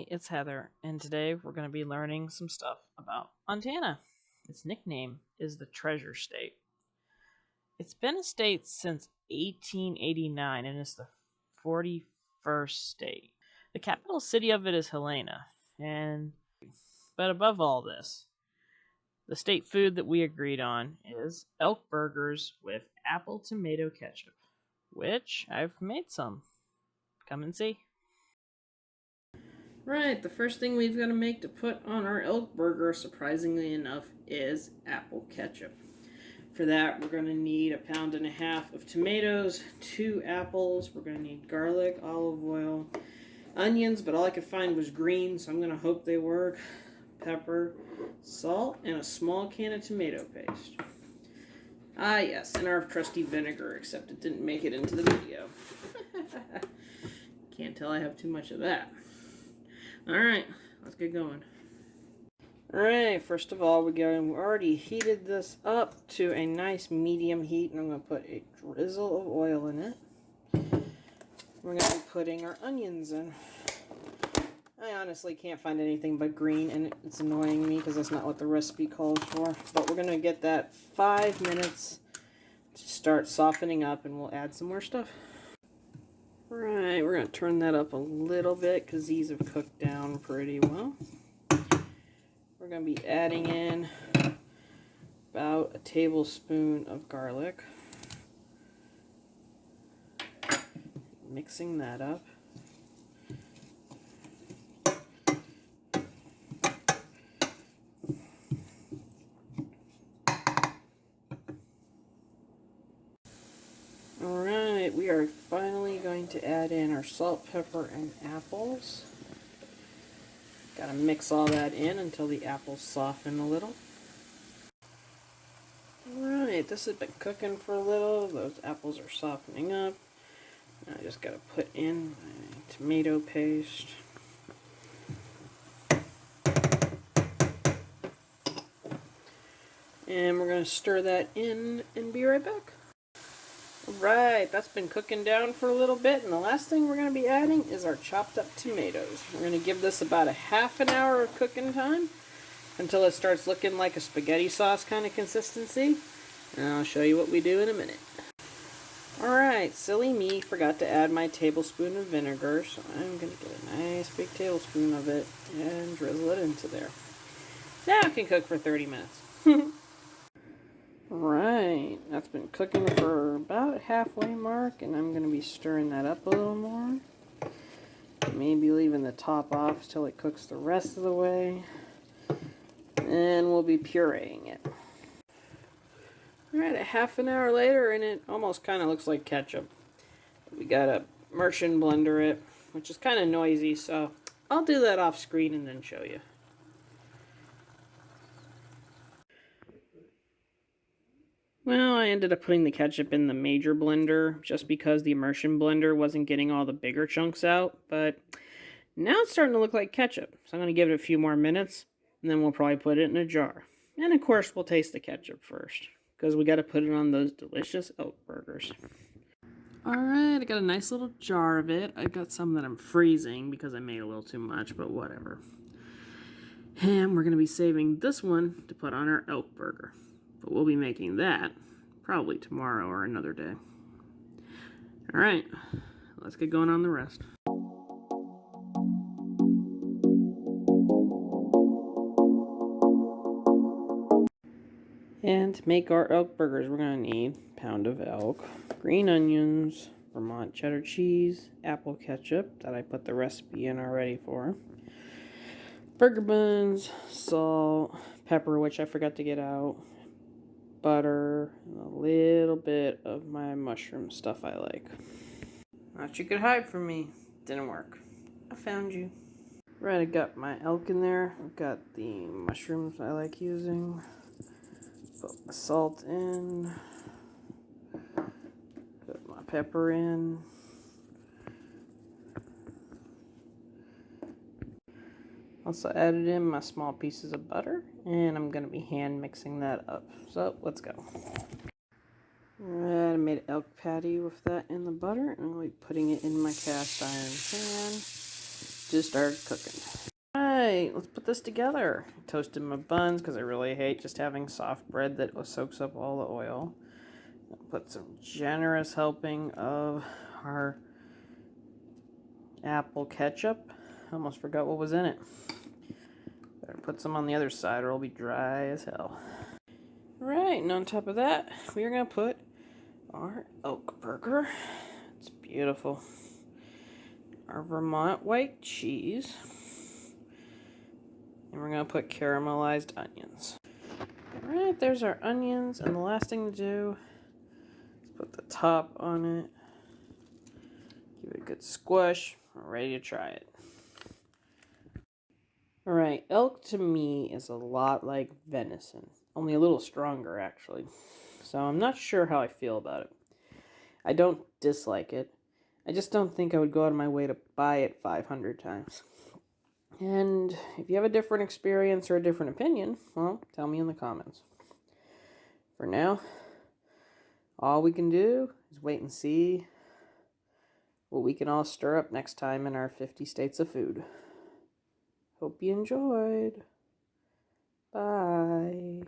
it's Heather, and today we're going to be learning some stuff about Montana. Its nickname is the Treasure State. It's been a state since 1889 and is the 41st state. The capital city of it is Helena, but above all this, the state food that we agreed on is elk burgers with apple tomato ketchup, which I've made some. Come and see. Right, the first thing we've got to make to put on our elk burger, surprisingly enough, is apple ketchup. For that, we're going to need 1.5 pounds of tomatoes, 2 apples, we're going to need garlic, olive oil, onions, but all I could find was green, so I'm going to hope they work, pepper, salt, and a small can of tomato paste. Ah yes, and our trusty vinegar, except it didn't make it into the video. Can't tell I have too much of that. Alright, let's get going. Alright, first of all, we already heated this up to a nice medium heat, and I'm going to put a drizzle of oil in it. We're going to be putting our onions in. I honestly can't find anything but green, and it's annoying me because that's not what the recipe calls for. But we're going to get that 5 minutes to start softening up, and we'll add some more stuff. Alright, we're going to turn that up a little bit because these have cooked down pretty well. We're going to be adding in about a tablespoon of garlic. Mixing that up. Alright, we are finally going to add in our salt, pepper, and apples. Gotta mix all that in until the apples soften a little. Alright, this has been cooking for a little. Those apples are softening up. I just gotta put in my tomato paste. And we're gonna stir that in and be right back. Alright, that's been cooking down for a little bit, and the last thing we're going to be adding is our chopped up tomatoes. We're going to give this about a half an hour of cooking time until it starts looking like a spaghetti sauce kind of consistency, and I'll show you what we do in a minute. Alright, silly me, forgot to add my tablespoon of vinegar, so I'm going to get a nice big tablespoon of it and drizzle it into there. Now it can cook for 30 minutes. Right, that's been cooking for about halfway mark, and I'm going to be stirring that up a little more. Maybe leaving the top off till it cooks the rest of the way. And we'll be pureeing it. Alright, a half an hour later, and it almost kind of looks like ketchup. We gotta immersion blender it, which is kind of noisy, so I'll do that off screen and then show you. Well, I ended up putting the ketchup in the major blender just because the immersion blender wasn't getting all the bigger chunks out, but now it's starting to look like ketchup. So I'm going to give it a few more minutes, and then we'll probably put it in a jar. And of course, we'll taste the ketchup first, because we got to put it on those delicious elk burgers. Alright, I got a nice little jar of it. I got some that I'm freezing because I made a little too much, but whatever. And we're going to be saving this one to put on our elk burger. But we'll be making that probably tomorrow or another day. Alright, let's get going on the rest. And to make our elk burgers, we're going to need a pound of elk, green onions, Vermont cheddar cheese, apple ketchup that I put the recipe in already for, burger buns, salt, pepper, which I forgot to get out, butter, and a little bit of my mushroom stuff I like. Thought you could hide from me. Didn't work. I found you. Right, I got my elk in there. I've got the mushrooms I like using. Put my salt in. Put my pepper in. Also added in my small pieces of butter, and I'm going to be hand mixing that up. So let's go. Alright, I made an elk patty with that in the butter, and I'll be putting it in my cast iron pan. just started cooking. Alright, let's put this together. Toasted my buns because I really hate just having soft bread that soaks up all the oil. Put some generous helping of our apple ketchup. Almost forgot what was in it. Better put some on the other side or it'll be dry as hell. Alright, and on top of that, we're going to put our oak burger. It's beautiful. Our Vermont white cheese. And we're going to put caramelized onions. Alright, there's our onions. And the last thing to do is put the top on it. Give it a good squish. We're ready to try it. Alright, elk to me is a lot like venison. Only a little stronger, actually. So I'm not sure how I feel about it. I don't dislike it. I just don't think I would go out of my way to buy it 500 times. And if you have a different experience or a different opinion, well, tell me in the comments. For now, all we can do is wait and see what we can all stir up next time in our 50 states of food. Hope you enjoyed. Bye.